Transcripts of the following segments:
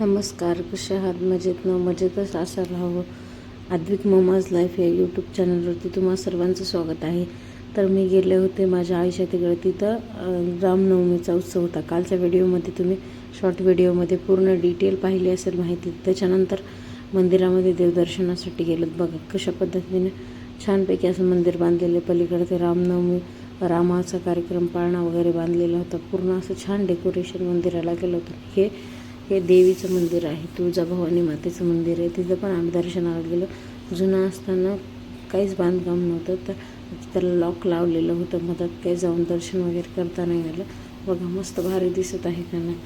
नमस्कार, कसे आहात? मजेत ना? मजेतच असायला हवं. आद्विक ममाज लाईफ या यूट्यूब चॅनलवरती तुम्हा सर्वांचं स्वागत आहे. तर मी गेले होते माझ्या आईच्या तिकडे. तिथं रामनवमीचा उत्सव होता. कालच्या व्हिडिओमध्ये तुम्ही शॉर्ट व्हिडिओमध्ये पूर्ण डिटेल पाहिली असेल माहिती. त्याच्यानंतर मंदिरामध्ये देवदर्शनासाठी गेलो. बघा कशा पद्धतीने छानपैकी असं मंदिर बांधलेलं. पलीकडे ते रामाचा कार्यक्रम पाळणा वगैरे बांधलेला होता. पूर्ण असं छान डेकोरेशन मंदिराला केलं होतं. हे देवीचं मंदिर आहे, तुळजाभवानी मातेचं मंदिर आहे. तिथं पण आम्ही दर्शनाला गेलो. जुनं असताना काहीच बांधकाम नव्हतं, तर त्याला लॉक लावलेलं होतं. मधात काही जाऊन दर्शन वगैरे करता नाही आलं. बघा मस्त भारी दिसत आहे का नाही.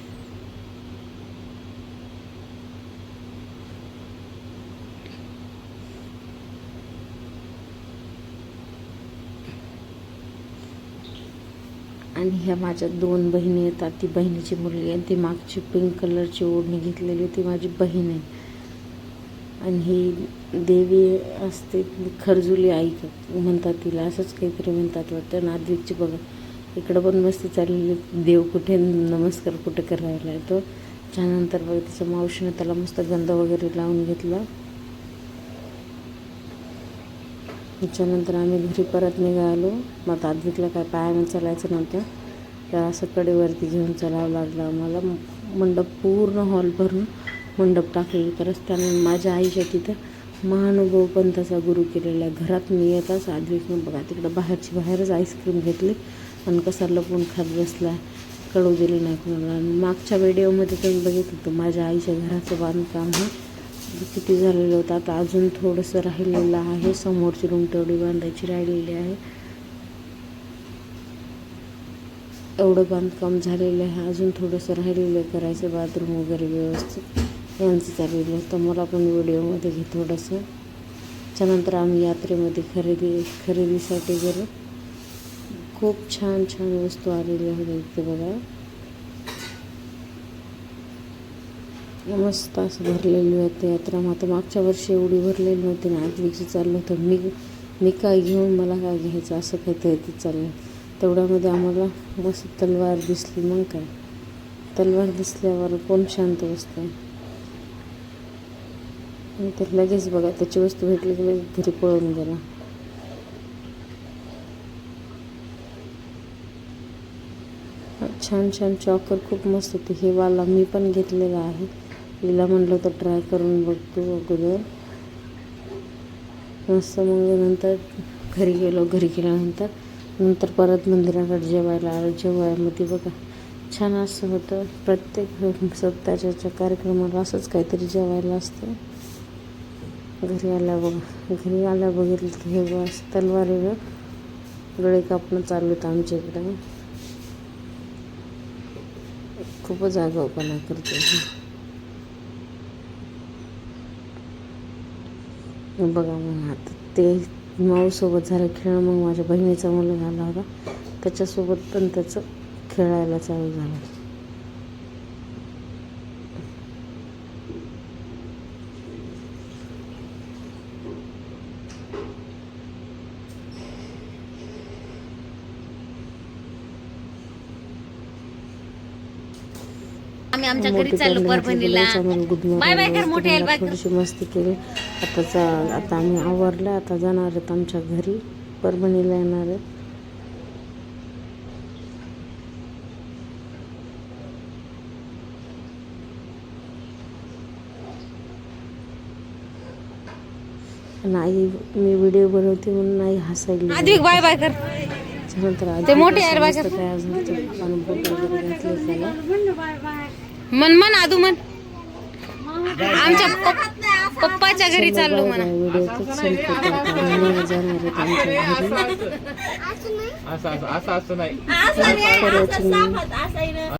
आणि ह्या माझ्या 2 बहिणी येतात. ती बहिणीची मुलगी आहे. ती मागची पिंक कलरची ओढणी घेतलेली ती माझी बहीण आहे. आणि ही देवी असते, खरजुली आई म्हणतात तिला, असंच काहीतरी म्हणतात वाटतं. नादविकची बघा इकडं पण मस्ती चाललेली. देव कुठे नमस्कार कुठे करायला येतो. त्यानंतर बघा तिच्या मावशीने त्याला मस्त गंध वगैरे लावून घेतला. त्याच्यानंतर आम्ही घरी परत निघालो. मग आद्विकला काय पायाने चालायचं नव्हतं, तर असं कडेवरती घेऊन चालावं लागलं आम्हाला. मंडप पूर्ण हॉल भरून मंडप टाकलेलं. तर रस्त्याने माझ्या आईच्या तिथं महानुभव पंथाचा गुरु केलेला आहे. घरात मी येताच आद्विकने बघा तिकडं बाहेरच आईस्क्रीम घेतली आणि कसा लपून खात बसला. कळू दिली नाही कोणाला. आणि मागच्या व्हिडिओमध्ये तुम्ही बघितलं होतं माझ्या आईच्या घराचं बांधकाम हे किती झालेलं होतं. आता अजून थोडंसं राहिलेलं आहे. समोरची रूम तेवढी बांधायची राहिलेली आहे. एवढं बांधकाम झालेलं आहे. अजून थोडंसं राहिलेलं करायचं. बाथरूम वगैरे व्यवस्थित यांचं चाललेलं होतं. मला पण व्हिडिओमध्ये घे थोडंसं. त्याच्यानंतर आम्ही यात्रेमध्ये खरेदीसाठी गेलो. खूप छान छान वस्तू आलेल्या होत्या इथे बघा. मस्त असं भरलेली होती यात्रा. मात्र मागच्या वर्षी एवढी भरलेली नव्हती ना. आद्विकचं चाललं होतं मी काय घेऊन मला काय घ्यायचं असं काहीतरी ते चाललं. तेवढ्यामध्ये आम्हाला मस्त तलवार दिसली. मग काय, तलवार दिसल्यावर कोण शांत बसतं. तर लगेच बघा त्याची वस्तू भेटली की लगेच घरी पळून गेला. छान छान चॉकर खूप मस्त होते. हे वाला मी पण घेतलेला आहे. तिला म्हटलं तर ट्राय करून बघतो अगोदर मस्त. मग नंतर घरी गेल्यानंतर परत मंदिराकडे जेवायला आलो. जेवायमध्ये बघा छान असं होतं. प्रत्येक सप्ताहाच्या कार्यक्रमाला असंच काहीतरी जेवायला असतं. घरी आल्या बघितलं की हे बस तलवारीवर गळे कापणं चालू होतं आमच्या इकडं. खूपच आगाऊपणा करते. बघा मग आता ते माऊसोबत झालं खेळणं. मग माझ्या बहिणीचा मुलगा आला होता, त्याच्यासोबत पण त्याचं खेळायला चालू झालं. आम्ही आमच्या घरी चाललो परभणीला. बाय बाय कर मोठे बाय. थोडीशी मस्ती केली. आता आम्ही आवरलं. आता जाणार आहेत आमच्या घरी. परभणीला येणार आहेत. नाही मी व्हिडिओ बनवते म्हणून नाही हसायला. आधी बाय बाय कर. ते मोठे तयार झाले. त्याला मन आदू मन आमच्या पप्पाच्या घरी चाललो म्हणा. व्हिडिओ जाणार आहेत आमच्या घरी.